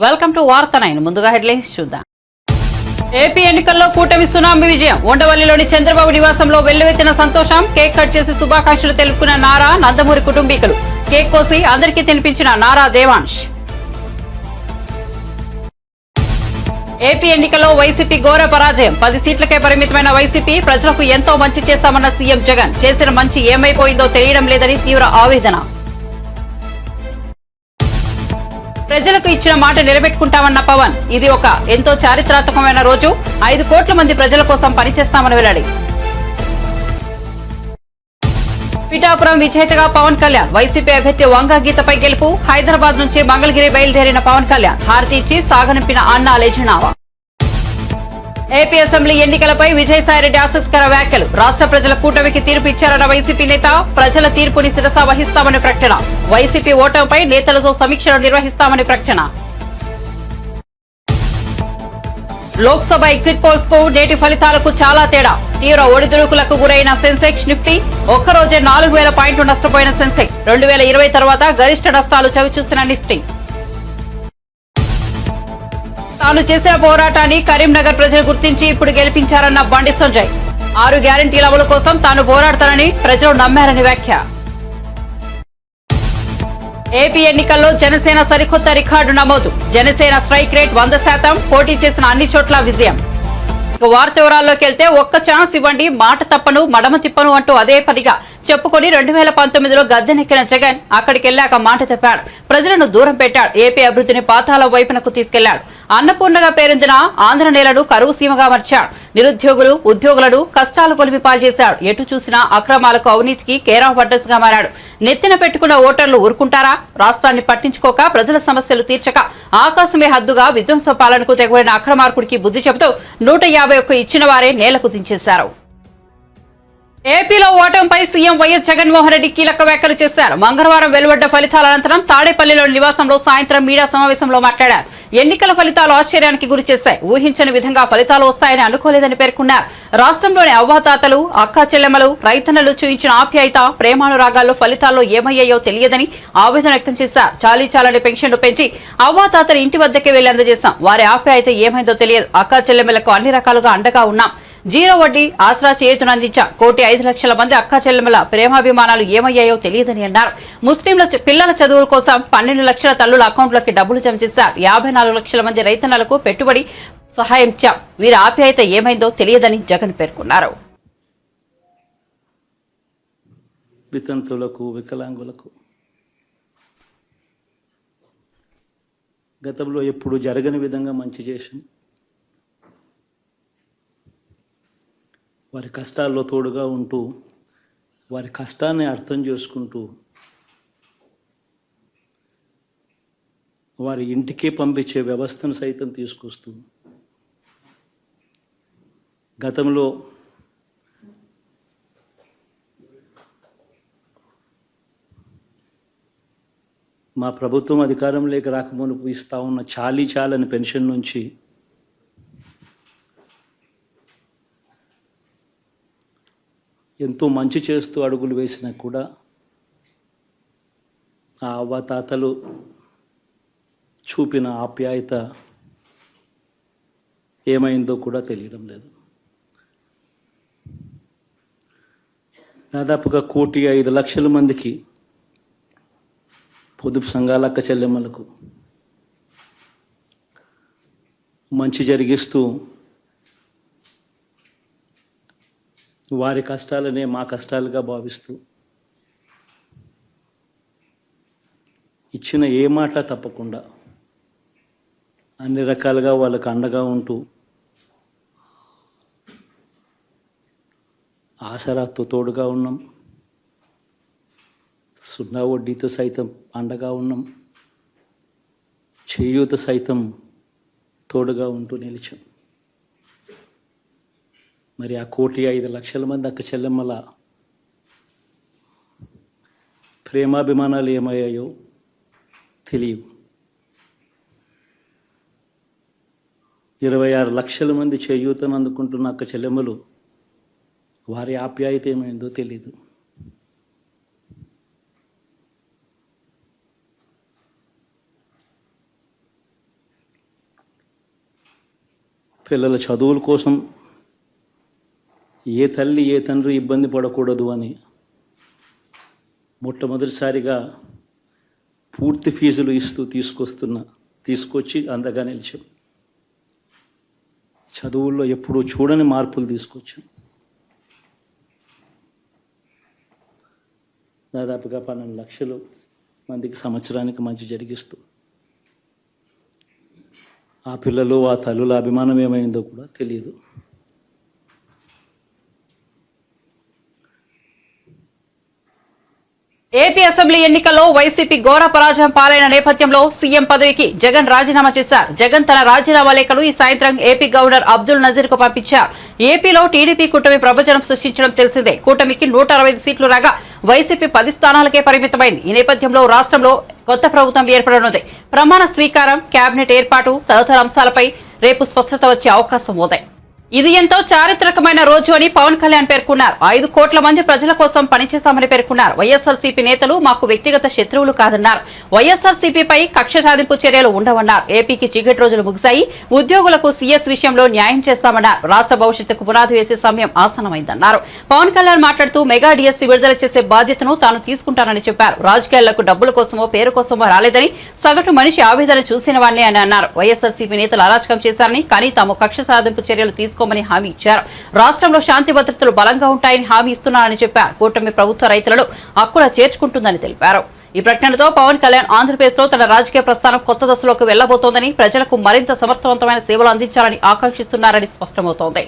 Welcome to వార్త 9 ముందుగా headlines చూద్దాం. ఏపీ ఎన్నికల్లో కూటమి సునామీ విజయం. ఉండవల్లిలోని చంద్రబాబు నివాసంలో వెల్లువెత్తిన సంతోషం. కేక్ కట్ చేసి శుభాకాంక్షలు తెలుపుకున్న నారా, నందమూరి కుటుంబీకులు. కేక్ కోసి అందరికీ తినిపించిన నారా దేవాంశ్. ఏపీ ఎన్నికల్లో వైసీపీ ఘోర పరాజయం. 10 సీట్లకే పరిమితమైన వైసీపీ ప్రజలకు ఎంతో మంచి చేశామన్న సీఎం జగన్. చేసిన మంచి ఏమైపోయిందో తెలియడం లేదని తీవ్ర ఆవేదన. ప్రజలకు ఇచ్చిన మాట నిలబెట్టుకుంటామన్న పవన్. ఇది ఒక ఎంతో చారిత్రాత్మకమైన రోజు. 5 కోట్ల మంది ప్రజల కోసం పనిచేస్తామని వెల్లడి. పిఠాపురం విజేతగా పవన్ కళ్యాణ్. వైసీపీ అభ్యర్థి వంగ గీతపై గెలుపు. హైదరాబాద్ నుంచి మంగళగిరి బయలుదేరిన పవన్ కళ్యాణ్ హారతి ఇచ్చి సాగనింపిన అన్నా లేచినావా. ఏపీ అసెంబ్లీ ఎన్నికలపై విజయసాయిరెడ్డి ఆసక్తికర వ్యాఖ్యలు. రాష్ట్ర ప్రజల కూటమికి తీర్పు ఇచ్చారన్న వైసీపీ నేత. ప్రజల తీర్పుని శిరస వహిస్తామని ప్రకటన. వైసీపీ ఓటమిపై నేతలతో సమీక్షలు నిర్వహిస్తామని ప్రకటన. లోక్సభ ఎగ్జిట్ పోల్స్ కు నేటి ఫలితాలకు చాలా తేడా. తీవ్ర ఒడిదుడుకులకు గురైన సెన్సెక్స్, నిఫ్టీ. ఒక్కరోజే 4000 పాయింట్లు నష్టపోయిన సెన్సెక్స్. 2020 తర్వాత గరిష్ట నష్టాలు చవిచూసిన నిఫ్టీ. తాను చేసిన పోరాటాన్ని కరీంనగర్ ప్రజలు గుర్తించి ఇప్పుడు గెలిపించారన్న బండి సంజయ్. 6 గ్యారంటీల అమలు కోసం తాను పోరాడతానని ప్రజలు నమ్మారని వ్యాఖ్య. ఏపీ ఎన్నికల్లో జనసేన సరికొత్త రికార్డు నమోదు. Janasena strike rate 100%. పోటీ చేసిన అన్ని చోట్ల విజయం. వార్త వివరాల్లోకి వెళ్తే ఒక్క ఛాన్స్ ఇవ్వండి, మాట తప్పను, మడమ తిప్పను అంటూ అదే పనిగా చెప్పుకొని 2019లో గద్దెనెక్కిన జగన్ అక్కడికి వెళ్లాక మాట తప్పాడు. ప్రజలను దూరం పెట్టాడు. ఏపీ అభివృద్ధిని పాతాల వైపునకు తీసుకెళ్లాడు. అన్నపూర్ణగా పేరొందిన ఆంధ్ర నేలను కరువు సీమగా మార్చాడు. నిరుద్యోగులు, ఉద్యోగులను కష్టాలు కొలిపి పాల్చేశాడు. ఎటు చూసినా అక్రమాలకు, అవినీతికి కేర్ ఆఫ్ అడ్రస్ గా మారాడు. నెత్తిన పెట్టుకున్న ఓటర్లు ఊరుకుంటారా? రాష్ట్రాన్ని పట్టించుకోక, ప్రజల సమస్యలు తీర్చక, ఆకాశమే హద్దుగా విధ్వంస పాలనకు తెగబడిన అక్రమార్కుడికి బుద్ధి చెబుతూ 151 ఇచ్చిన వారే నేలకు దించేశారు. ఏపీలో ఓటమిపై సీఎం వైఎస్ జగన్మోహన్ రెడ్డి కీలక వ్యాఖ్యలు చేశారు. మంగళవారం వెలువడ్డ ఫలితాల అనంతరం తాడేపల్లిలోని నివాసంలో సాయంత్రం మీడియా సమావేశంలో మాట్లాడారు. ఎన్నికల ఫలితాలు ఆశ్చర్యానికి గురి చేశాయి. ఊహించని విధంగా ఫలితాలు వస్తాయని అనుకోలేదని పేర్కొన్నారు. రాష్ట్రంలోని అవ్వాతాతలు, అక్కా చెల్లెమ్మలు, రైతన్నలు చూయించిన ఆప్యాయత, ప్రేమానురాగాల్లో ఫలితాల్లో ఏమయ్యాయో తెలియదని ఆవేదన వ్యక్తం చేశారు. చాలీచాలని పెన్షన్లు పెంచి అవ్వాతాతలు ఇంటి వద్దకే వెళ్లి అందజేశాం. వారి ఆప్యాయత ఏమైందో తెలియదు. అక్కా చెల్లెమ్మలకు అన్ని రకాలుగా అండగా ఉన్నాం. 0 వడ్డీ ఆసరా చేయూతనందించాం. 1,05,00,000 మంది అక్కా చెల్లెమ్మల ప్రేమాభిమానాలు ఏమయ్యాయో తెలియదని అన్నారు. ముస్లింల పిల్లల చదువుల కోసం 12 లక్షల తల్లుల అకౌంట్లోకి డబ్బులు జమ చేశారు. 54 లక్షల మంది రైతన్నలకు పెట్టుబడి సహాయం ఇచ్చాం. వీరి ఆప్యాయత ఏమైందో తెలియదని జగన్ పేర్కొన్నారు. వితంతులకు, వికలాంగులకు గతంలో ఎప్పుడు జరగని విధంగా మంచి చేసింది. వారి కష్టాల్లో తోడుగా ఉంటూ, వారి కష్టాన్ని అర్థం చేసుకుంటూ, వారి ఇంటికే పంపించే వ్యవస్థను సైతం తీసుకొస్తూ, గతంలో మా ప్రభుత్వం అధికారంలోకి రాకమునుపు ఇస్తా ఉన్న చాలని పెన్షన్ నుంచి ఎంతో మంచి చేస్తూ అడుగులు వేసినా కూడా ఆ అవ్వాతాతలు చూపిన ఆప్యాయత ఏమైందో కూడా తెలియడం లేదు. దాదాపుగా 1,05,00,000 మందికి పొదుపు సంఘాల అక్క చెల్లెమ్మలకు మంచి జరిగిస్తూ వారి కష్టాలనే మా కష్టాలుగా భావిస్తూ ఇచ్చిన ఏ మాట తప్పకుండా అన్ని రకాలుగా వాళ్ళకు అండగా ఉంటూ ఆసరాతో తోడుగా ఉన్నాం. 0 వడ్డీతో సైతం అండగా ఉన్నాం. చేయూత సైతం తోడుగా ఉంటూ నిలిచాం. మరి ఆ 1,05,00,000 మంది అక్క చెల్లెమ్మల ప్రేమాభిమానాలు ఏమయ్యాయో తెలియవు. 26 లక్షల మంది చేయూతను అందుకుంటున్న అక్క చెల్లెమ్మలు వారి ఆప్యాయత ఏమైందో తెలియదు. పిల్లల చదువుల కోసం ఏ తల్లి ఏ తండ్రి ఇబ్బంది పడకూడదు అని మొట్టమొదటిసారిగా పూర్తి ఫీజులు ఇస్తూ తీసుకొచ్చి అందగా నిలిచాం. చదువుల్లో ఎప్పుడూ చూడని మార్పులు తీసుకొచ్చాం. దాదాపుగా 12 లక్షలు మందికి సంవత్సరానికి మంచి జరిగిస్తూ ఆ పిల్లలు ఆ తల్లుల అభిమానం ఏమైందో కూడా తెలియదు. ఏపీ అసెంబ్లీ ఎన్నికల్లో వైసీపీ ఘోర పరాజయం పాలైన నేపథ్యంలో సీఎం పదవికి జగన్ రాజీనామా చేశారు. జగన్ తన రాజీనామా లేఖను ఈ సాయంత్రం ఏపీ గవర్నర్ అబ్దుల్ నజీర్ కు పంపించారు. ఏపీలో టీడీపీ కూటమి ప్రభంజనం సృష్టించడం తెలిసిందే. కూటమికి 165 సీట్లు రాగా వైసీపీ 10 స్థానాలకే పరిమితమైంది. ఈ నేపథ్యంలో రాష్ట్రంలో కొత్త ప్రభుత్వం ఏర్పడనుంది. ప్రమాణ స్వీకారం, కేబినెట్ ఏర్పాటు తదితర అంశాలపై రేపు స్పష్టత వచ్చే అవకాశం ఉంది. ఇది ఎంతో చారిత్రకమైన రోజు అని పవన్ కళ్యాణ్ పేర్కొన్నారు. 5 కోట్ల మంది ప్రజల కోసం పనిచేస్తామని పేర్కొన్నారు. వైఎస్ఆర్సీపీ నేతలు మాకు వ్యక్తిగత శత్రువులు కాదన్నారు. వైఎస్ఆర్సీపీపై కక్ష సాధింపు చర్యలు ఉండవన్నారు. ఏపీకి చీకటి రోజులు ముగిశాయి. ఉద్యోగులకు సీఎస్ విషయంలో న్యాయం చేస్తామన్నారు. రాష్ట్ర భవిష్యత్తుకు పునాది వేసే సమయం ఆసనమైందన్నారు. పవన్ కళ్యాణ్ మాట్లాడుతూ మెగా డిఎస్సీ విడుదల చేసే బాధ్యతను తాను తీసుకుంటానని చెప్పారు. రాజకీయాలకు డబ్బుల కోసమో పేరు కోసమో రాలేదని, సగటు మనిషి ఆవేదన చూసిన వాడిని అని అన్నారు. వైఎస్ఆర్సీపీ నేతలు అరాచకం చేశారని, కానీ తాము కక్ష సాధింపు చర్యలు తీసుకోమని హామీ ఇచ్చారు. రాష్ట్రంలో శాంతి భద్రతలు బలంగా ఉంటాయని హామీ ఇస్తున్నారని చెప్పారు. కూటమి ప్రభుత్వ రైతులను హక్కుల చేర్చుకుంటుందని తెలిపారు. ఈ ప్రకటనతో పవన్ కళ్యాణ్ ఆంధ్రప్రదేశ్ లో తన రాజకీయ ప్రస్థానం కొత్త దశలోకి వెళ్లబోతోందని, ప్రజలకు మరింత సమర్థవంతమైన సేవలు అందించాలని ఆకాంక్షిస్తున్నారని స్పష్టమవుతోంది.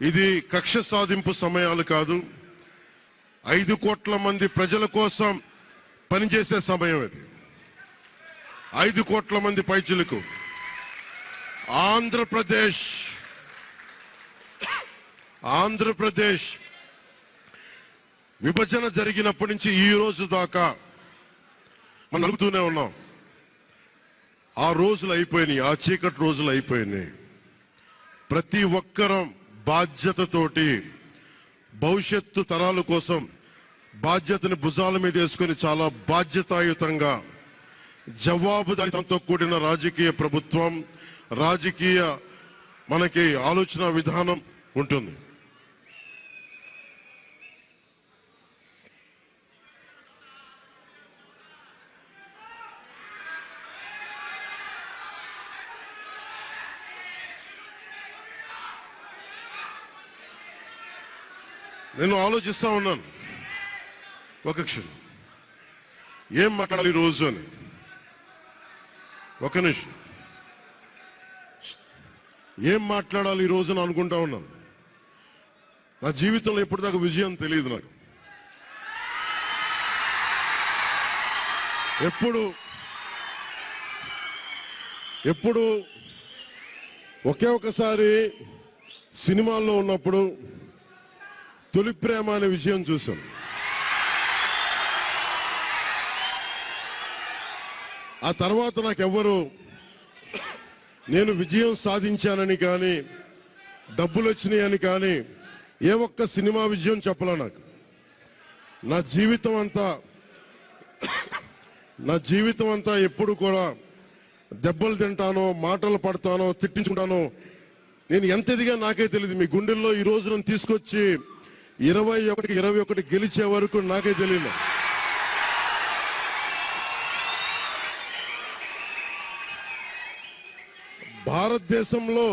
ఇది కక్ష సాధింపు సమయాలు కాదు. 5 కోట్ల మంది ప్రజల కోసం పనిచేసే సమయం ఇది. 5 కోట్ల మంది పైచులకు ఆంధ్రప్రదేశ్ విభజన జరిగినప్పటి నుంచి ఈ రోజు దాకా మనం అడుగుతూనే ఉన్నాం. ఆ రోజులు అయిపోయినాయి, ఆ చీకటి రోజులు అయిపోయినాయి. ప్రతి ఒక్కరం బాధ్యతతోటి భవిష్యత్తు తరాల కోసం బాధ్యతని భుజాల మీద వేసుకొని చాలా బాధ్యతాయుతంగా జవాబుదారీతనంతో కూడిన రాజకీయ ప్రభుత్వం, రాజకీయ మనకి ఆలోచన విధానం ఉంటుంది. నేను ఆలోచిస్తా ఉన్నాను, ఒక క్షణం ఏం మాట్లాడాలి రోజు అని. ఒక నిమిషం, ఏం మాట్లాడాలి ఈ రోజున అనుకుంటా ఉన్నాను. నా జీవితంలో ఎప్పటిదాకా విజయం తెలియదు నాకు. ఎప్పుడు ఒకే ఒకసారి సినిమాల్లో ఉన్నప్పుడు తొలి ప్రేమ అనే విజయం చూశాను. ఆ తర్వాత నాకెవ్వరు నేను విజయం సాధించానని కానీ, డబ్బులు వచ్చినాయని కానీ ఏ ఒక్క సినిమా విజయం చెప్పలే నాకు. నా జీవితం అంతా ఎప్పుడు కూడా దెబ్బలు తింటానో, మాటలు పడతానో, తిట్టించుకుంటానో. నేను ఎంత ఎదిగా నాకే తెలియదు. మీ గుండెల్లో ఈ రోజు నన్ను తీసుకొచ్చి 21 గెలిచే వరకు నాకే తెలియదు. భారతదేశంలో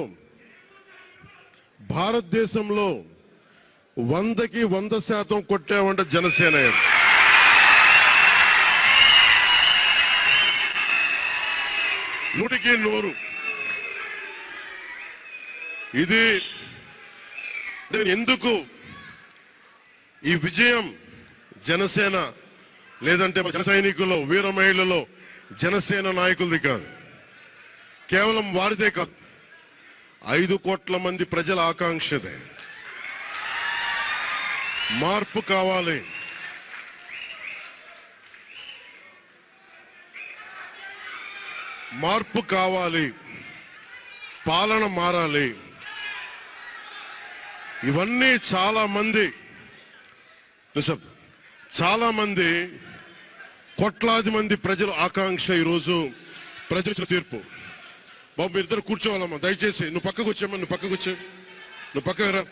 100కి 100% కొట్టామంటే జనసేన. నూటికి 100. ఇది ఎందుకు ఈ విజయం జనసేన లేదంటే జన సైనికుల్లో, వీర మహిళల్లో, జనసేన నాయకులది కాదు, కేవలం వారిదే కాదు, 5 కోట్ల మంది ప్రజల ఆకాంక్షదే. మార్పు కావాలి. పాలన మారాలి. ఇవన్నీ చాలా మంది కోట్లాది మంది ప్రజల ఆకాంక్ష. ఈరోజు ప్రజల తీర్పు బాబు మీరు ఇద్దరు కూర్చోవాలమ్మా దయచేసి. నువ్వు పక్కకు వచ్చామ్మా, నువ్వు పక్కకు వచ్చే, నువ్వు పక్కకు రా,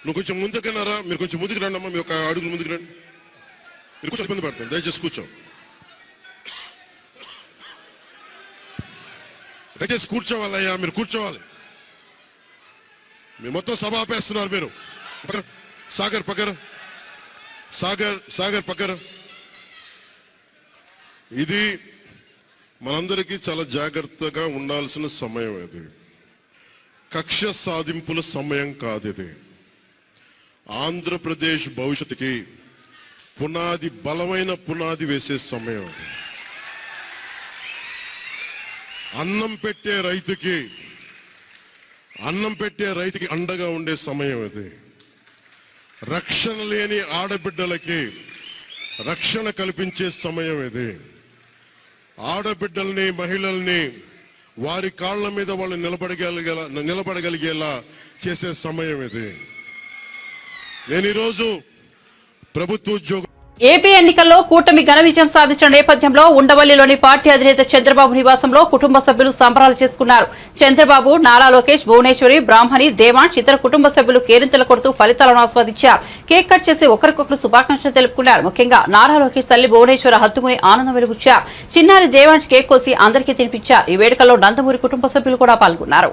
నువ్వు కొంచెం ముందుకన్నారా, మీరు కొంచెం ముందుకు రండి అమ్మా, మీ ఒక అడుగులు ముందుకు రండి. మీరు కొంచెం ఇబ్బంది పడతాను, దయచేసి కూర్చో, దయచేసి కూర్చోవాలయ్యా, మీరు కూర్చోవాలి. మీరు మొత్తం సభ ఆపేస్తున్నారు. మీరు సాగర్ పక్కన, సాగర్ పక్కన. ఇది మనందరికీ చాలా జాగ్రత్తగా ఉండాల్సిన సమయం. ఇది కక్ష సాధింపుల సమయం కాదు. ఇది ఆంధ్రప్రదేశ్ భవిష్యత్తుకి పునాది, బలమైన పునాది వేసే సమయం. అన్నం పెట్టే రైతుకి అండగా ఉండే సమయం ఇది. రక్షణ లేని ఆడబిడ్డలకి రక్షణ కల్పించే సమయం ఇది. ఆడబిడ్డల్ని, మహిళల్ని వారి కాళ్ళ మీద వాళ్ళు నిలబడగలిగేలా చేసే సమయం ఇది. నేను ఈరోజు ప్రభుత్వ ఉద్యోగం ఏపీ ఎన్నికల్లో కూటమి ఘన విజయం సాధించిన నేపథ్యంలో ఉండవల్లిలోని పార్టీ అధినేత చంద్రబాబు నివాసంలో కుటుంబ సభ్యులు సంబరాలు చేసుకున్నారు. చంద్రబాబు, నారా లోకేష్, భువనేశ్వరి, బ్రాహ్మణి, దేవాంశ్ ఇతర కుటుంబ సభ్యులు కేరింతలు కొడుతూ ఫలితాలను ఆస్వాదించారు. కేక్ కట్ చేసి ఒకరికొకరు శుభాకాంక్షలు తెలుపుకున్నారు. ముఖ్యంగా నారా లోకేష్ తల్లి భువనేశ్వరి హత్తుకుని ఆనందం వెలుగుచ్చారు. చిన్నారి దేవాంశ్ కేక్ కోసి అందరికీ తినిపించారు. ఈ వేడుకల్లో నందమూరి కుటుంబ సభ్యులు కూడా పాల్గొన్నారు.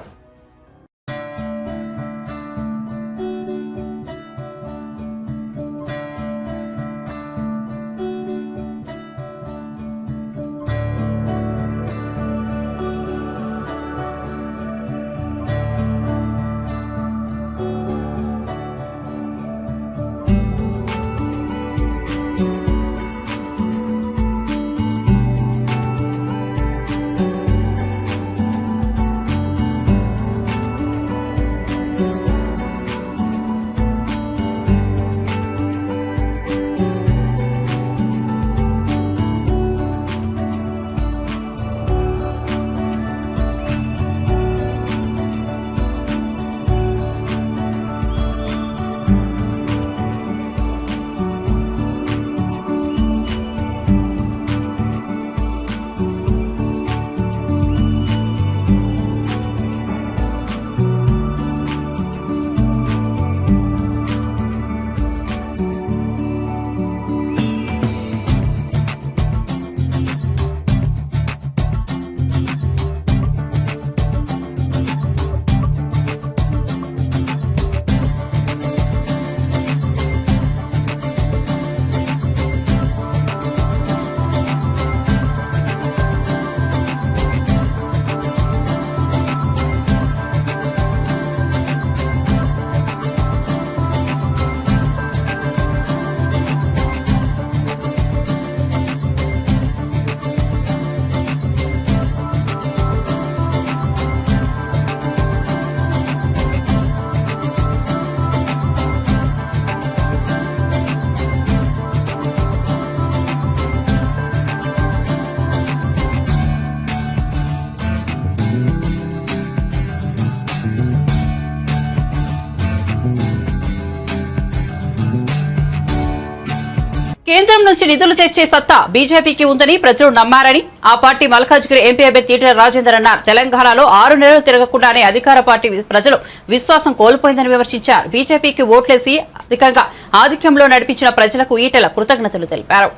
కేంద్రం నుంచి నిధులు తెచ్చే సత్తా బీజేపీకి ఉందని ప్రజలు నమ్మారని ఆ పార్టీ మల్కాజ్గిరి ఎంపీ అభ్యర్థి ఈటెల రాజేందర్ అన్నారు. తెలంగాణలో 6 నెలలు తిరగకుండానే అధికార పార్టీ ప్రజలు విశ్వాసం కోల్పోయిందని విమర్శించారు. బీజేపీకి ఓట్లేసి అధికంగా ఆధిక్యంలో నడిపించిన ప్రజలకు ఈటెల కృతజ్ఞతలు తెలిపారు.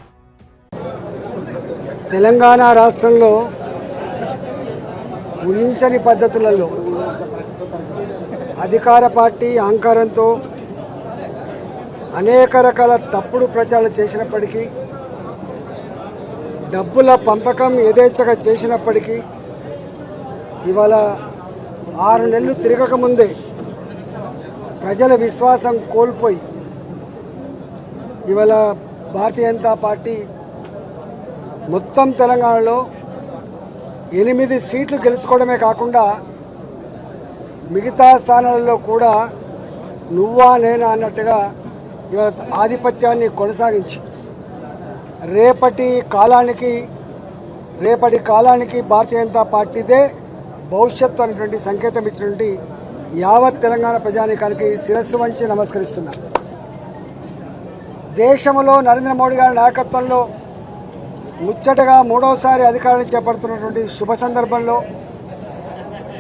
తెలంగాణ రాష్ట్రంలో ఊహించని పద్ధతులలో అధికార పార్టీ అహంకారంతో అనేక రకాల తప్పుడు ప్రచారాలు చేసినప్పటికీ, డబ్బుల పంపకం యథేచ్ఛగా చేసినప్పటికీ, ఇవాళ 6 నెలలు తిరగకముందే ప్రజల విశ్వాసం కోల్పోయి ఇవాళ భారతీయ జనతా పార్టీ మొత్తం తెలంగాణలో 8 సీట్లు గెలుచుకోవడమే కాకుండా మిగతా స్థానాలలో కూడా నువ్వా నేనా అన్నట్టుగా ఇవాళ ఆధిపత్యాన్ని కొనసాగించి రేపటి కాలానికి భారతీయ జనతా పార్టీదే భవిష్యత్తు అనేటువంటి సంకేతం ఇచ్చినటువంటి యావత్ తెలంగాణ ప్రజానీకానికి శిరస్సు వంచి నమస్కరిస్తున్నా. దేశంలో నరేంద్ర మోడీ గారి నాయకత్వంలో ముచ్చటగా 3వసారి అధికారాన్ని చేపడుతున్నటువంటి శుభ సందర్భంలో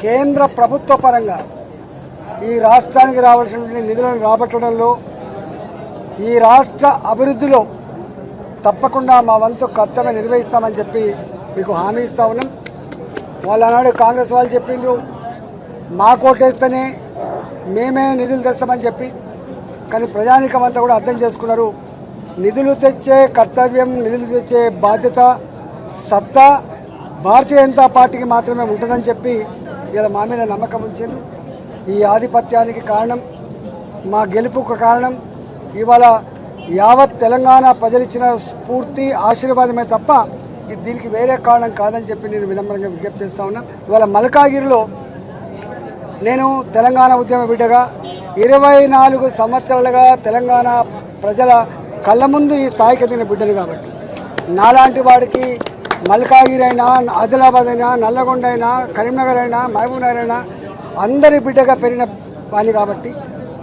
కేంద్ర ప్రభుత్వ పరంగా ఈ రాష్ట్రానికి రావాల్సినటువంటి నిధులను రాబట్టడంలో, ఈ రాష్ట్ర అభివృద్ధిలో తప్పకుండా మా వంతు కర్తవ్యం నిర్వహిస్తామని చెప్పి మీకు హామీ ఇస్తా ఉన్నాం. వాళ్ళు అన్నాడు కాంగ్రెస్ వాళ్ళు చెప్పిండ్రు మా కోటేస్తేనే మేమే నిధులు తెస్తామని చెప్పి. కానీ ప్రజానీకం అంతా కూడా అర్థం చేసుకున్నారు. నిధులు తెచ్చే కర్తవ్యం, నిధులు తెచ్చే బాధ్యత, సత్తా భారతీయ జనతా పార్టీకి మాత్రమే ఉంటుందని చెప్పి ఇలా మా మీద నమ్మకం ఉంచారు. ఈ ఆధిపత్యానికి కారణం, మా గెలుపుకు కారణం ఇవాళ యావత్ తెలంగాణ ప్రజలిచ్చిన స్ఫూర్తి, ఆశీర్వాదమే తప్ప దీనికి వేరే కారణం కాదని చెప్పి నేను వినమ్రంగా విజ్ఞప్తి చేస్తా ఉన్నా. ఇవాళ మల్కాగిరిలో నేను తెలంగాణ ఉద్యమ బిడ్డగా 24 సంవత్సరాలుగా తెలంగాణ ప్రజల కళ్ళ ముందు ఈ స్థాయికి ఎదిగిన బిడ్డను కాబట్టి, నాలాంటి వాడికి మల్కాగిరి అయినా, ఆదిలాబాద్ అయినా, నల్లగొండ అయినా, కరీంనగర్ అయినా, మహబూబ్ నగర్ అయినా అందరి బిడ్డగా పెరిగిన వాణి కాబట్టి,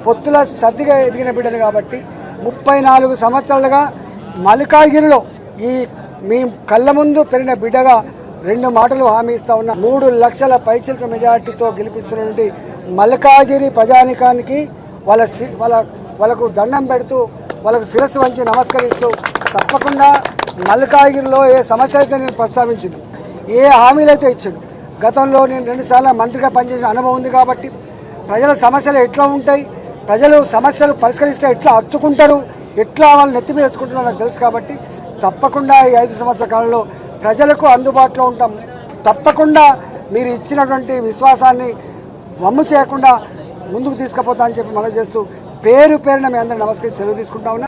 పొత్తుల సద్దిగా ఎదిగిన బిడ్డను కాబట్టి 34 సంవత్సరాలుగా మల్కాగిరిలో ఈ మీ కళ్ళ ముందు పెరిగిన బిడ్డగా 2 మాటలు హామీ ఇస్తా ఉన్నా. 3 లక్షల పైచిలక మెజార్టీతో గెలిపిస్తున్నటువంటి మల్కాజిరి ప్రజానికానికి వాళ్ళకు దండం పెడుతూ, వాళ్ళకు శిరస్సు వంచి నమస్కరిస్తూ, తప్పకుండా మల్కాగిరిలో ఏ సమస్య అయితే నేను ప్రస్తావించాను, ఏ హామీలు అయితే ఇచ్చాను, గతంలో నేను 2 సార్లు మంత్రిగా పనిచేసిన అనుభవం ఉంది కాబట్టి ప్రజల సమస్యలు ఎట్లా ఉంటాయి, ప్రజలు సమస్యలు పరిష్కరిస్తే ఎట్లా హత్తుకుంటారు, ఎట్లా వాళ్ళు నెత్తి మీద ఎత్తుకుంటున్నారో నాకు తెలుసు కాబట్టి తప్పకుండా ఈ 5 సంవత్సరాల కాలంలో ప్రజలకు అందుబాటులో ఉంటాం. తప్పకుండా మీరు ఇచ్చినటువంటి విశ్వాసాన్ని వమ్ము చేయకుండా ముందుకు తీసుకుపోతా అని చెప్పి మనం చేస్తూ పేరు పేరున మీ అందరూ నమస్కరించి సెలవు తీసుకుంటా ఉన్నా.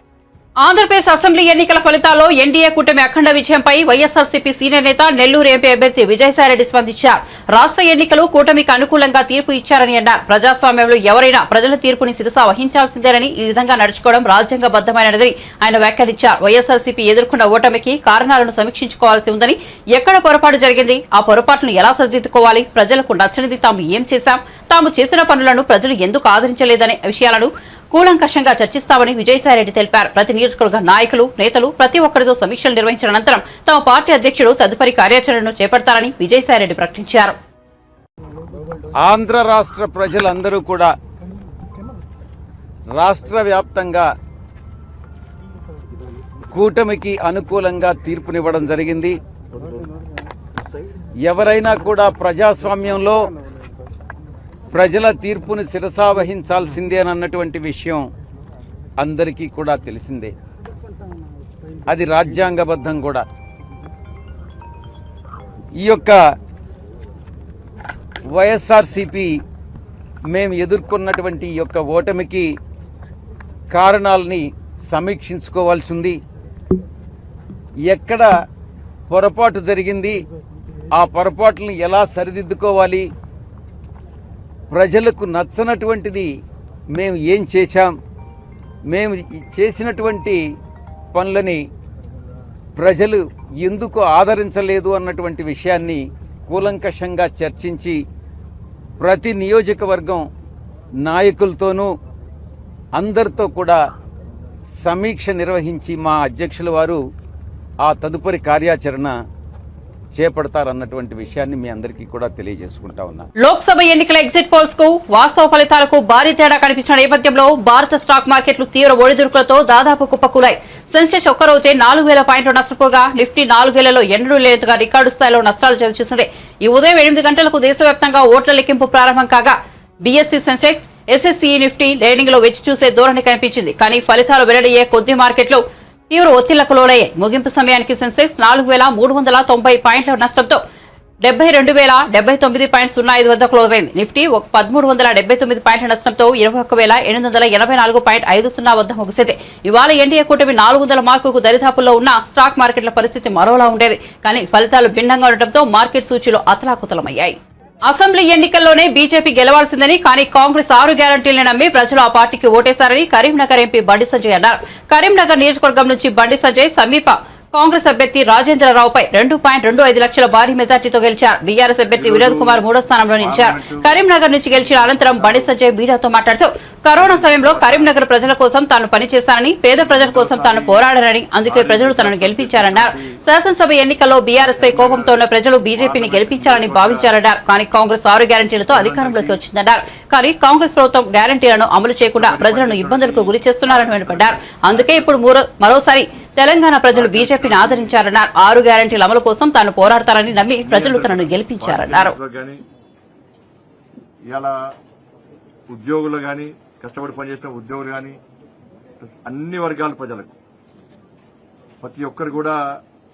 ఆంధ్రప్రదేశ్ అసెంబ్లీ ఎన్నికల ఫలితాల్లో ఎన్డీఏ కూటమి అఖండ విజయంపై వైఎస్ఆర్సీపీ సీనియర్ నేత నెల్లూరు ఎంపీ అభ్యర్థి విజయసాయిరెడ్డి స్పందించారు. రాష్ట్ర ఎన్నికలు కూటమికి అనుకూలంగా తీర్పు ఇచ్చారని అన్నారు. ప్రజాస్వామ్యంలో ఎవరైనా ప్రజల తీర్పుని శిరస వహించాల్సిందేనని, ఈ విధంగా నడుచుకోవడం రాజ్యాంగబద్దమైనదని ఆయన వ్యాఖ్యానించారు. వైఎస్ఆర్సీపీ ఎదుర్కొన్న ఓటమికి కారణాలను సమీక్షించుకోవాల్సి ఉందని, ఎక్కడ పొరపాటు జరిగింది, ఆ పొరపాట్లను ఎలా సరిదిద్దుకోవాలి, ప్రజలకు నచ్చనిది తాము ఏం చేశాం, తాము చేసిన పనులను ప్రజలు ఎందుకు ఆదరించలేదనే విషయాలను కూలంకషంగా చర్చిస్తామని విజయసాయిరెడ్డి తెలిపారు. ప్రతి నియోజకవర్గ నాయకులు, నేతలు ప్రతి ఒక్కరితో సమీక్షలు నిర్వహించిన అనంతరం తమ పార్టీ అధ్యక్షుడు తదుపరి కార్యాచరణను చేపడతారని విజయసాయిరెడ్డి ప్రకటించారు. ఆంధ్ర రాష్ట్ర ప్రజలందరూ కూడా రాష్ట్ర వ్యాప్తంగా కూటమికి అనుకూలంగా తీర్పునివ్వడం జరిగింది. ఎవరైనా కూడా ప్రజాస్వామ్యంలో ప్రజల తీర్పును శిరసావహించాల్సిందే అన్నటువంటి విషయం అందరికీ కూడా తెలిసిందే. అది రాజ్యాంగబద్ధం కూడా. ఈ యొక్క వైఎస్ఆర్సీపీ మేము ఎదుర్కొన్నటువంటి ఈ యొక్క ఓటమికి కారణాలని సమీక్షించుకోవాల్సి ఉంది. ఎక్కడ పొరపాటు జరిగింది, ఆ పొరపాట్లను ఎలా సరిదిద్దుకోవాలి, ప్రజలకు నచ్చనటువంటిది మేము ఏం చేశాం, మేము చేసినటువంటి పనులని ప్రజలు ఎందుకు ఆదరించలేదు అన్నటువంటి విషయాన్ని కూలంకషంగా చర్చించి ప్రతి నియోజకవర్గం నాయకులతోనూ అందరితో కూడా సమీక్ష నిర్వహించి మా అధ్యక్షుల వారు ఆ తదుపరి కార్యాచరణ చేపడతారన్నటువంటి విషయాన్ని మీ అందరికీ కూడా తెలియజేసుకుంటా ఉన్నా. లోక్సభ ఎన్నికల ఎగ్జిట్ పోల్స్ కు వాస్తవ ఫలితాలకు భారీ తేడా కనిపించిన నేపథ్యంలో భారత స్టాక్ మార్కెట్లు తీవ్ర ఒడిదుడుకులతో దాదాపు కుప్పకూలాయి. సెన్సెక్స్ ఒక్కరోజే 4,000 పాయింట్లు నష్టపోగా నిఫ్టీ 4 ఏళ్లలో ఎన్నడూ లేనట్టుగా రికార్డు స్థాయిలో నష్టాలు చవిచూసింది. ఈ ఉదయం 8 గంటలకు దేశవ్యాప్తంగా ఓట్ల లెక్కింపు ప్రారంభం కాగా BSc Sensex, SSC Nifty trading లో వెచ్చి చూసే ధోరణి కనిపించింది. కానీ ఫలితాలు వెల్లడయ్యే కొద్ది మార్కెట్లు తీవ్ర ఒత్తిళ్లకు లోనయ్యాయి. ముగింపు సమయానికి సెన్సెక్స్ 4,390 పాయింట్ల నష్టంతో 72,079.05 వద్ద క్లోజ్ అయింది. నిఫ్టీ 1,379 పాయింట్ల నష్టంతో 21,884.50 వద్ద ముగిసింది. ఇవాళ ఎన్డీఏ కూటమి 400 మార్కుకు దరిదాపుల్లో ఉన్న స్టాక్ మార్కెట్ల పరిస్థితి మరోలా ఉండేది. కానీ ఫలితాలు భిన్నంగా ఉండటంతో మార్కెట్ సూచీలు అతలాకుతలమయ్యాయి. అసెంబ్లీ ఎన్నికల్లోనే బీజేపీ గెలవాల్సిందని, కానీ కాంగ్రెస్ 6 గ్యారంటీలను నమ్మి ప్రజలు ఆ పార్టీకి ఓటేశారని కరీంనగర్ ఎంపీ బండి సంజయ్ అన్నారు. కరీంనగర్ నియోజకవర్గం నుంచి బండి సంజయ్ సమీప కాంగ్రెస్ అభ్యర్థి రాజేంద్రరావుపై 2.25 లక్షల భారీ మెజార్టీతో గెలిచారు. బీఆర్ఎస్ అభ్యర్థి వినోద్ కుమార్ 3వ స్థానంలో నిలిచారు. కరీంనగర్ నుంచి గెలిచిన అనంతరం బండి సంజయ్ మీడియాతో మాట్లాడుతూ కరోనా సమయంలో కరీంనగర్ ప్రజల కోసం తాను పనిచేశానని, పేద ప్రజల కోసం తాను పోరాడానని, అందుకే ప్రజలు తనను గెలిపించారన్నారు. శాసనసభ ఎన్నికల్లో బీఆర్ఎస్ పై కోపంతో ఉన్న ప్రజలు బీజేపీని గెలిపించాలని భావించారన్నారు. కానీ కాంగ్రెస్ 6 గ్యారంటీలతో అధికారంలోకి వచ్చిందన్నారు. కానీ కాంగ్రెస్ ప్రభుత్వం గ్యారంటీలను అమలు చేయకుండా ప్రజలను ఇబ్బందులకు గురి చేస్తున్నారని వెనుపడ్డారు. అందుకే ఇప్పుడు మరోసారి తెలంగాణ ప్రజలు బీజేపీని ఆదరించారన్నారు. 6 గ్యారంటీల అమలు కోసం తాను పోరాడతారని నమ్మి ప్రజలు తనను గెలిపించారన్నారు. ఉద్యోగులు కానీ, కష్టపడి పనిచేసిన ఉద్యోగులు కానీ, అన్ని వర్గాల ప్రజలకు ప్రతి ఒక్కరు కూడా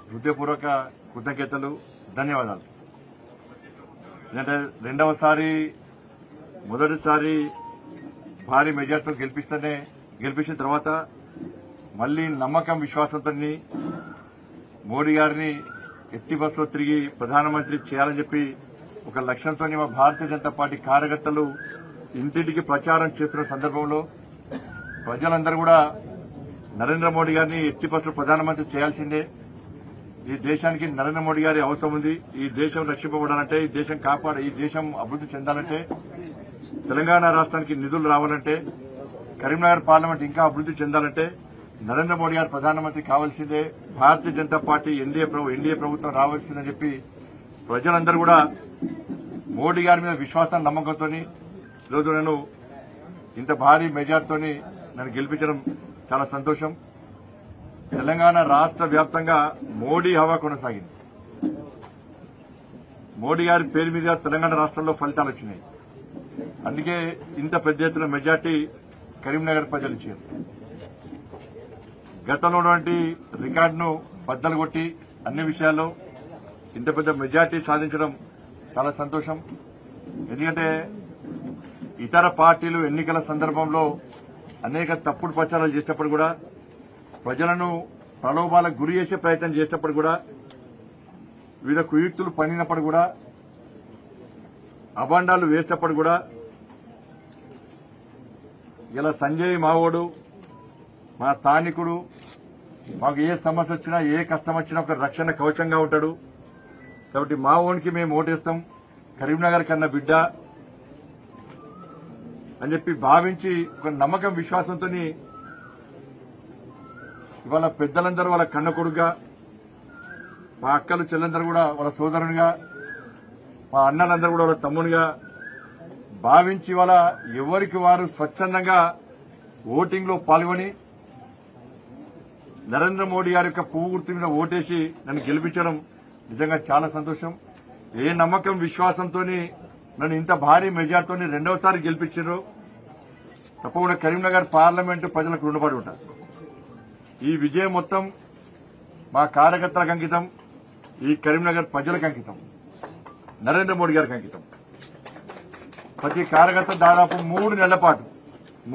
హృదయపూర్వక కృతజ్ఞతలు, ధన్యవాదాలు. ఎందుకంటే మొదటిసారి భారీ మెజార్టీతో గెలిపించిన తర్వాత మళ్లీ నమ్మకం, విశ్వాసంతో మోడీ గారిని ఎట్టి బస్సులో తిరిగి ప్రధానమంత్రి చేయాలని చెప్పి ఒక లక్ష్యంతో మా భారతీయ జనతా పార్టీ కార్యకర్తలు ఇంటింటికి ప్రచారం చేస్తున్న సందర్భంలో ప్రజలందరూ కూడా నరేంద్ర మోడీ గారిని ఎట్టి బస్సులో ప్రధానమంత్రి చేయాల్సిందే, ఈ దేశానికి నరేంద్ర మోడీ గారి అవసరం ఉంది, ఈ దేశం రక్షింపబడాలంటే, ఈ దేశం అభివృద్ది చెందాలంటే, తెలంగాణ రాష్ట్రానికి నిధులు రావాలంటే, కరీంనగర్ పార్లమెంట్ ఇంకా అభివృద్ది చెందాలంటే నరేంద్ర మోడీ గారు ప్రధానమంత్రి కావాల్సిందే, భారతీయ జనతా పార్టీ ఎన్డీఏ ప్రభుత్వం రావాల్సిందని చెప్పి ప్రజలందరూ కూడా మోడీ గారి మీద విశ్వాసాన్ని, నమ్మకంతో ఈరోజు నేను ఇంత భారీ మెజార్టీతో నన్ను గెలిపించడం చాలా సంతోషం. తెలంగాణ రాష్ట్ర వ్యాప్తంగా మోడీ హవా కొనసాగింది. మోడీ గారి పేరు మీద తెలంగాణ రాష్ట్రంలో ఫలితాలు వచ్చినాయి. అందుకే ఇంత పెద్ద ఎత్తున మెజార్టీ కరీంనగర్ ప్రజలు ఇచ్చారు. గతంలో ఉన్నటువంటి రికార్డును బద్దలు కొట్టి అన్ని విషయాల్లో ఇంత పెద్ద మెజార్టీ సాధించడం చాలా సంతోషం. ఎందుకంటే ఇతర పార్టీలు ఎన్నికల సందర్భంలో అనేక తప్పుడు ప్రచారాలు చేసినప్పుడు కూడా, ప్రజలను ప్రలోభాలకు గురి చేసే ప్రయత్నం చేసినప్పుడు కూడా, వివిధ కుయుక్తులు పన్నినప్పుడు కూడా, అభాండాలు వేసినప్పుడు కూడా, ఇలా సంజయ్ మావోడు, మా స్థానికుడు, మాకు ఏ సమస్య వచ్చినా, ఏ కష్టం వచ్చినా ఒక రక్షణ కవచంగా ఉంటాడు. కాబట్టి మా ఓన్కి మేము ఓటేస్తాం, కరీంనగర్ కన్నా బిడ్డ అని చెప్పి భావించి ఒక నమ్మకం, విశ్వాసంతో ఇవాళ పెద్దలందరూ వాళ్ళ కన్న కొడుకుగా, మా అక్కలు చెల్లెందరూ కూడా వాళ్ళ సోదరునిగా, మా అన్నలందరూ కూడా వాళ్ళ తమ్మునిగా భావించి ఇవాళ ఎవరికి వారు స్వచ్ఛందంగా ఓటింగ్ లో పాల్గొని నరేంద్ర మోడీ గారి యొక్క పువ్వు గుర్తు మీద ఓటేసి నన్ను గెలిపించడం నిజంగా చాలా సంతోషం. ఏ నమ్మకం, విశ్వాసంతో నన్ను ఇంత భారీ మెజార్టీతో రెండవసారి గెలిపించారు. తప్పకుండా కరీంనగర్ పార్లమెంటు ప్రజలకు రుణపడి ఉంటారు. ఈ విజయం మొత్తం మా కార్యకర్తలకు అంకితం, ఈ కరీంనగర్ ప్రజలకు అంకితం, నరేంద్ర మోడీ గారికి అంకితం. ప్రతి కార్యకర్త దాదాపు 3 నెలల పాటు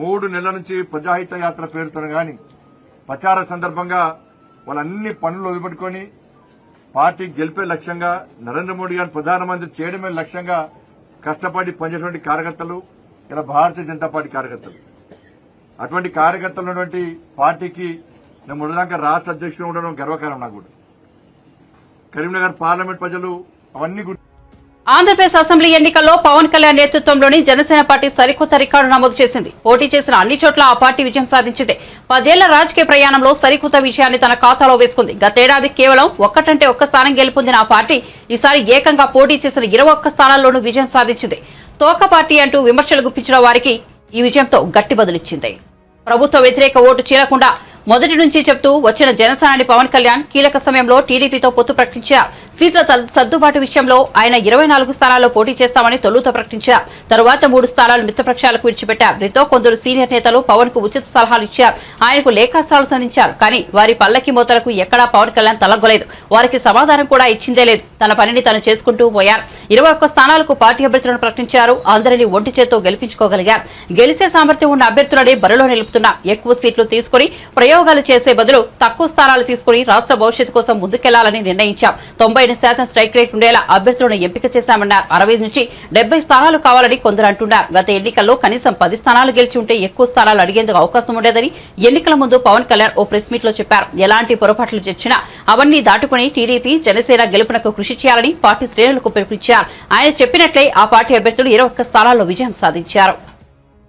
3 నెలల నుంచి ప్రజాహిత యాత్ర పేరుతో గాని ప్రచార సందర్భంగా వాళ్ళన్ని పనులు వదిలిపెట్టుకుని పార్టీ గెలిపే లక్ష్యంగా, నరేంద్ర మోడీ గారిని ప్రధానమంత్రి చేయడమే లక్ష్యంగా కష్టపడి పనిచేసినటువంటి కార్యకర్తలు ఇలా భారతీయ జనతా పార్టీ కార్యకర్తలు. అటువంటి కార్యకర్తలు ఉన్నటువంటి పార్టీకి నేను మొదటిదాకా రాష్ట్ర అధ్యక్షుడు ఉండడం గర్వకారం. నాకు కూడా కరీంనగర్ పార్లమెంట్ ప్రజలు అవన్నీ ఆంధ్రప్రదేశ్ అసెంబ్లీ ఎన్నికల్లో పవన్ కళ్యాణ్ నేతృత్వంలోని జనసేన పార్టీ సరికొత్త రికార్డు నమోదు చేసింది. పోటీ చేసిన అన్ని చోట్ల ఆ పార్టీ విజయం సాధించింది. 10 ఏళ్ల రాజకీయ ప్రయాణంలో సరికొత్త విషయాన్ని తన ఖాతాలో వేసుకుంది. గతేడాది కేవలం ఒక్కటంటే ఒక్క స్థానం గెలుపొందిన ఆ పార్టీ ఈసారి ఏకంగా పోటీ చేసిన 21 స్థానాల్లోనూ విజయం సాధించింది. తోక పార్టీ అంటూ విమర్శలు గుప్పించిన వారికి ఈ విజయంతో గట్టి బదులిచ్చింది. ప్రభుత్వ వ్యతిరేక ఓటు చీలకుండా మొదటి నుంచి చెప్తూ వచ్చిన జనసేనాని పవన్ కళ్యాణ్ కీలక సమయంలో టీడీపీతో పొత్తు ప్రకటించారు. సీట్ల సర్దుబాటు విషయంలో ఆయన 24 స్థానాల్లో పోటీ చేస్తామని తొలుత ప్రకటించారు. తరువాత 3 స్థానాలు మిత్రపక్షాలకు విడిచిపెట్టారు. దీంతో కొందరు సీనియర్ నేతలు పవన్ కు ఉచిత సలహాలు ఇచ్చారు. ఆయనకు లేఖాస్త్రాలు సంధించారు. కానీ వారి పల్లకి మోతలకు ఎక్కడా పవన్ కళ్యాణ్ తలగ్గలేదు. వారికి సమాధానం కూడా ఇచ్చిందే లేదు. తన పనిని తను చేసుకుంటూ పోయారు. 21 స్థానాలకు పార్టీ అభ్యర్థులను ప్రకటించారు. అందరినీ ఒంటి చేత్తో గెలిపించుకోగలిగారు. గెలిచే సామర్థ్యం ఉన్న అభ్యర్థులనే బరిలో నిలుపుతున్నా ఎక్కువ సీట్లు తీసుకుని ప్రయోగాలు చేసే బదులు తక్కువ స్థానాలు తీసుకుని రాష్ట్ర భవిష్యత్తు కోసం ముందుకెళ్లాలని నిర్ణయించాం. 90% స్ట్రైక్ రేట్ ఉండేలా అభ్యర్థులను ఎంపిక చేశామన్నారు. 60 నుంచి 70 స్థానాలు కావాలని కొందరు అంటున్నారు. గత ఎన్నికల్లో కనీసం 10 స్థానాలు గెలిచి ఉంటే ఎక్కువ స్థానాలు అడిగేందుకు అవకాశం ఉండేదని ఎన్నికల ముందు పవన్ కళ్యాణ్ ఓ ప్రెస్ మీట్ లో చెప్పారు. ఎలాంటి పొరపాట్లు చేసినా అవన్నీ దాటుకుని టీడీపీ జనసేన గెలుపునకు కృషి చేయాలని పార్టీ శ్రేణులకు పిలుపునిచ్చారు. ఆయన చెప్పినట్లే ఆ పార్టీ అభ్యర్థులు 21 స్థానాల్లో విజయం సాధించారు.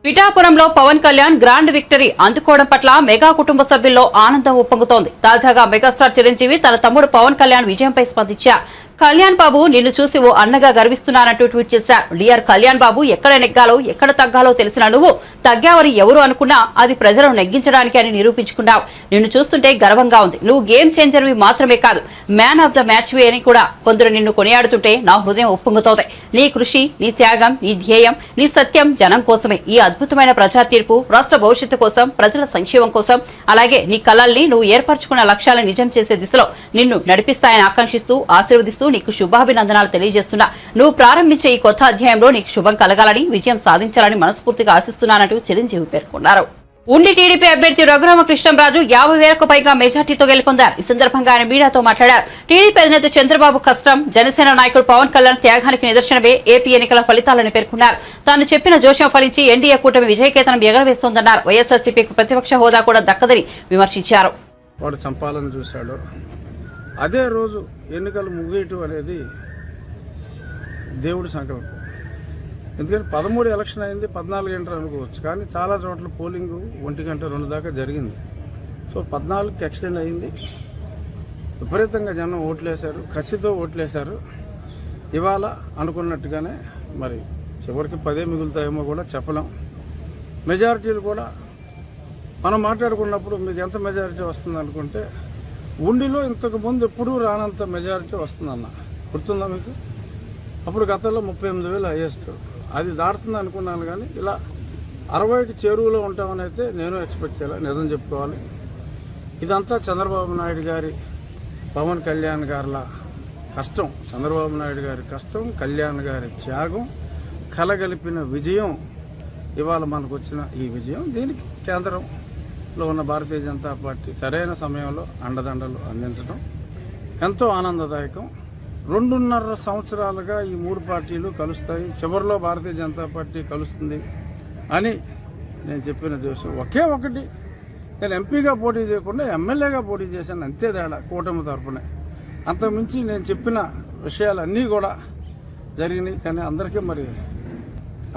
పిఠాపురంలో పవన్ కళ్యాణ్ గ్రాండ్ విక్టరీ అందుకోవడం పట్ల మెగా కుటుంబ సభ్యుల్లో ఆనందం ఉప్పొంగుతోంది. తాజాగా మెగాస్టార్ చిరంజీవి తన తమ్ముడు పవన్ కళ్యాణ్ విజయంపై స్పందించారు. కళ్యాణ్ బాబు నిన్ను చూసి ఓ అన్నగా గర్విస్తున్నానంటూ ట్వీట్ చేశారు. డియర్ కళ్యాణ్ బాబు, ఎక్కడ నెగ్గాలో ఎక్కడ తగ్గాలో తెలిసిన నువ్వు తగ్గావని ఎవరు అనుకున్నా అది ప్రజలను నెగ్గించడానికి అని నిరూపించుకున్నావు. నిన్ను చూస్తుంటే గర్వంగా ఉంది. నువ్వు గేమ్ చేంజర్వి మాత్రమే కాదు, మ్యాన్ ఆఫ్ ద మ్యాచ్వి అని కూడా కొందరు నిన్ను కొనియాడుతుంటే నా హృదయం ఉప్పొంగుతోంది. నీ కృషి, నీ త్యాగం, నీ ధ్యేయం, నీ సత్యం జనం కోసమే. ఈ అద్భుతమైన ప్రజా తీర్పు రాష్ట్ర భవిష్యత్తు కోసం, ప్రజల సంక్షేమం కోసం, అలాగే నీ కలల్ని నువ్వు ఏర్పరచుకున్న లక్ష్యాలను నిజం చేసే దిశలో నిన్ను నడిపిస్తాయని ఆకాంక్షిస్తూ ఆశీర్వదిస్తూ నీకు శుభాభినందనాలు తెలియజేస్తున్నా. నువ్వు ప్రారంభించే ఈ కొత్త అధ్యాయంలో నీకు శుభం కలగాలని, విజయం సాధించాలని మనస్ఫూర్తిగా ఆశిస్తున్నానంటూ చిరంజీవి పేర్కొన్నారు. ఉండి టీడీపీ అభ్యర్థి రఘురామకృష్ణంరాజు 50,000కు పైగా మెజార్టీతో గెలుపొందారు. ఈ సందర్భంగా ఆయన మీడియాతో మాట్లాడారు. టీడీపీ అధినేత చంద్రబాబు కష్టం, జనసేన నాయకుడు పవన్ కళ్యాణ్ త్యాగానికి నిదర్శనమే ఏపీ ఎన్నికల ఫలితాలని పేర్కొన్నారు. తాను చెప్పిన జోష్యం ఫలించి ఎన్డీఏ కూటమి విజయకేతనం ఎగరవేస్తోందన్నారు. వైఎస్ఆర్సీపీకి ప్రతిపక్ష హోదా కూడా దక్కదని విమర్శించారు. వాడు చంపాలని చూశాడు. అదే రోజు ఎన్నికలు ముగియటం అనేది దేవుడి సంకల్పం. ఎందుకంటే 13 ఎలక్షన్ అయింది, 14 గంటలు అనుకోవచ్చు, కానీ చాలా చోట్ల పోలింగ్ 1 గంట 2 దాకా జరిగింది. సో 14కి ఎక్స్టెండ్ అయింది. విపరీతంగా జనం ఓట్లేశారు, కసితో ఓట్లేశారు. ఇవాళ అనుకున్నట్టుగానే మరి చివరికి 10 మిగులుతాయేమో కూడా చెప్పలేం. మెజారిటీలు కూడా మనం మాట్లాడుకున్నప్పుడు మీకు ఎంత మెజారిటీ వస్తుంది అనుకుంటే, ఉండిలో ఇంతకు ముందు ఎప్పుడూ రానంత మెజారిటీ వస్తుందన్న గుర్తుందా మీకు? అప్పుడు గతంలో 38,000 హైయెస్ట్, అది దాటుతుంది అనుకున్నాను. కానీ ఇలా 60కి చేరువలో ఉంటామని అయితే నేను ఎక్స్పెక్ట్ చేయాలి, నిజం చెప్పుకోవాలి. ఇదంతా చంద్రబాబు నాయుడు గారి, పవన్ కళ్యాణ్ గారిలా కష్టం, చంద్రబాబు నాయుడు గారి కష్టం, కళ్యాణ్ గారి త్యాగం కలగలిపిన విజయం. ఇవాళ మనకు వచ్చిన ఈ విజయం, దీనికి కేంద్రంలో ఉన్న భారతీయ జనతా పార్టీ సరైన సమయంలో అండదండలు అందించడం ఎంతో ఆనందదాయకం. 2.5 సంవత్సరాలుగా ఈ 3 పార్టీలు కలుస్తాయి, చివరిలో భారతీయ జనతా పార్టీ కలుస్తుంది అని నేను చెప్పిన జోషం ఒకే ఒకటి. నేను ఎంపీగా పోటీ చేయకుండా ఎమ్మెల్యేగా పోటీ చేశాను, అంతే తేడా కూటమి తరఫునే. అంతకుమించి నేను చెప్పిన విషయాలన్నీ కూడా జరిగినాయి. కానీ అందరికీ మరి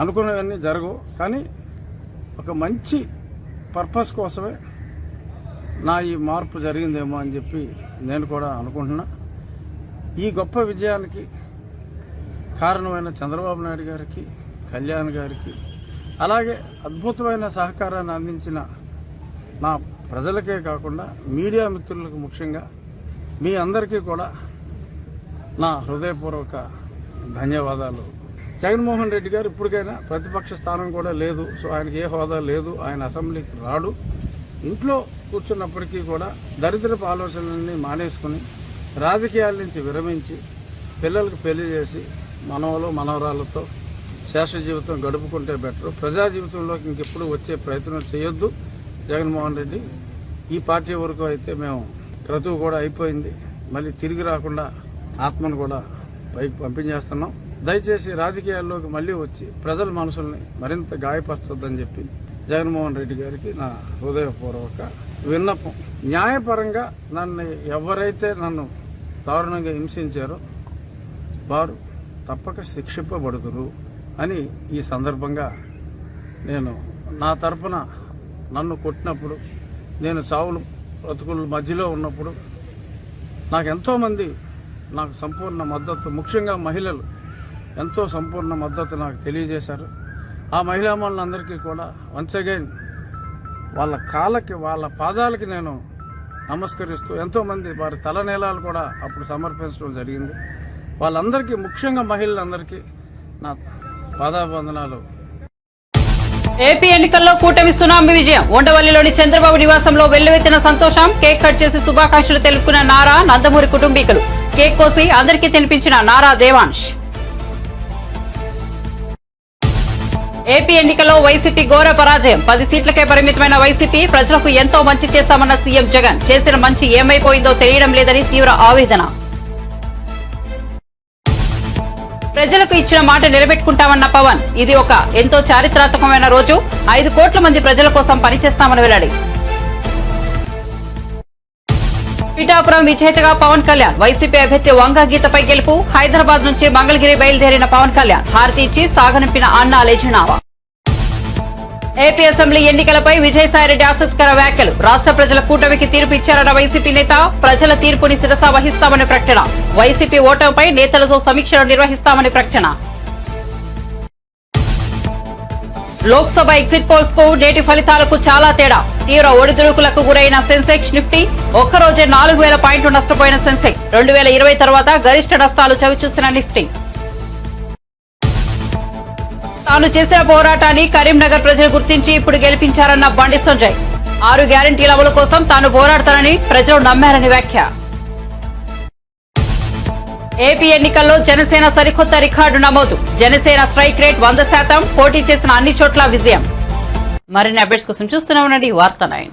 అనుకున్నవన్నీ జరగవు. కానీ ఒక మంచి పర్పస్ కోసమే నా ఈ మార్పు జరిగిందేమో అని చెప్పి నేను కూడా అనుకుంటున్నా. ఈ గొప్ప విజయానికి కారణమైన చంద్రబాబు నాయుడు గారికి, కళ్యాణ్ గారికి, అలాగే అద్భుతమైన సహకారాన్ని అందించిన నా ప్రజలకే కాకుండా మీడియా మిత్రులకు ముఖ్యంగా మీ అందరికీ కూడా నా హృదయపూర్వక ధన్యవాదాలు. జగన్మోహన్ రెడ్డి గారు ఇప్పటికైనా ప్రతిపక్ష స్థానం కూడా లేదు, సో ఆయనకి ఏ హోదా లేదు, ఆయన అసెంబ్లీకి రాడు. ఇంట్లో కూర్చున్నప్పటికీ కూడా దరిద్రపు ఆలోచనలన్నీ మానేసుకుని రాజకీయాల నుంచి విరమించి పిల్లలకు పెళ్లి చేసి మనవలు మనవరాలతో శేష జీవితం గడుపుకుంటే బెటర్. ప్రజా జీవితంలోకి ఇంకెప్పుడు వచ్చే ప్రయత్నం చేయొద్దు జగన్మోహన్ రెడ్డి. ఈ పార్టీ వరకు అయితే మేము క్రతువు కూడా అయిపోయింది, మళ్ళీ తిరిగి రాకుండా ఆత్మను కూడా పైకి పంపించేస్తున్నాం. దయచేసి రాజకీయాల్లోకి మళ్ళీ వచ్చి ప్రజల మనసుల్ని మరింత గాయపరచొద్దని చెప్పి జగన్మోహన్ రెడ్డి గారికి నా హృదయపూర్వక విన్నపం. న్యాయపరంగా ఎవరైతే నన్ను దారుణంగా హింసించారో వారు తప్పక శిక్షింపబడుతురు అని ఈ సందర్భంగా నేను నా తరపున నన్ను కొట్టినప్పుడు, నేను చావులు బ్రతుకుల మధ్యలో ఉన్నప్పుడు నాకు ఎంతోమంది నాకు సంపూర్ణ మద్దతు, ముఖ్యంగా మహిళలు ఎంతో సంపూర్ణ మద్దతు నాకు తెలియజేశారు. ఆ మహిళామణులందరికీ కూడా వన్స్ అగైన్ వాళ్ళ కాళ్ళకి, వాళ్ళ పాదాలకి నేను నమస్కరిస్తూ, ఎంతోమంది వారి తలనీలాలు కూడా అప్పుడు సమర్పించడం జరిగింది. వాళ్ళందరికీ, ముఖ్యంగా మహిళలందరికీ నా పాదాబంధనాలు. ఏపీ ఎన్నికల్లో కూటమి సునామీ విజయం. ఉండవల్లిలోని చంద్రబాబు నివాసంలో వెల్లువెత్తిన సంతోషం. కేక్ కట్ చేసి శుభాకాంక్షలు తెలుపుకున్న నారా, నందమూరి కుటుంబీకులు. కేక్ కోసి అందరికీ తినిపించిన నారా దేవాంశ్. ఏపీ ఎన్నికల్లో వైసీపీ ఘోర పరాజయం. 10 సీట్లకే పరిమితమైన వైసీపీ. ప్రజలకు ఎంతో మంచి చేశామన్న సీఎం జగన్ చేసిన మంచి ఏమైపోయిందో తెలియడం లేదని తీవ్ర ఆవేదన. ప్రజలకు ఇచ్చిన మాట నిలబెట్టుకుంటామన్న పవన్. ఇది ఒక ఎంతో చారిత్రాత్మకమైన రోజు. 5 కోట్ల మంది ప్రజల కోసం పనిచేస్తామని వెల్లడి. పిఠాపురం విజేతగా పవన్ కళ్యాణ్. వైసీపీ అభ్యర్థి వంగ గీతపై గెలుపు. హైదరాబాద్ నుంచి మంగళగిరి బయలుదేరిన పవన్ కళ్యాణ్ హారతి ఇచ్చి సాగనంపిన అన్నా లేచినావా. ఏపీ అసెంబ్లీ ఎన్నికలపై విజయసాయిరెడ్డి ఆసక్తికర వ్యాఖ్యలు. రాష్ట్ర ప్రజల కూటమికి తీర్పు ఇచ్చారన్న వైసీపీ నేత. ప్రజల తీర్పుని శిరసా వహిస్తామని ప్రకటన. వైసీపీ ఓటమిపై నేతలతో సమీక్షలు నిర్వహిస్తామని ప్రకటన. లోక్సభ ఎగ్జిట్ పోల్స్ కు నేటి ఫలితాలకు చాలా తేడా. తీవ్ర ఒడిదుడుకులకు గురైన సెన్సెక్స్ నిఫ్టీ ఒక్కరోజే 4,000 పాయింట్లు నష్టపోయిన సెన్సెక్స్. 2020 తర్వాత గరిష్ట నష్టాలు చవిచూసిన నిఫ్టీ. తాను చేసిన పోరాటాన్ని కరీంనగర్ ప్రజలు గుర్తించి ఇప్పుడు గెలిపించారన్న బండి సంజయ్. 6 గ్యారంటీల అమలు కోసం తాను పోరాడతానని ప్రజలు నమ్మారని వ్యాఖ్య. ఏపీ ఎన్నికల్లో జనసేన సరికొత్త రికార్డు నమోదు. జనసేన స్ట్రైక్ రేట్ 100%, పోటీ చేసిన అన్ని చోట్ల విజయం. మరిన్ని అప్డేట్స్ కోసం చూస్తూనే ఉండండి వార్త 9.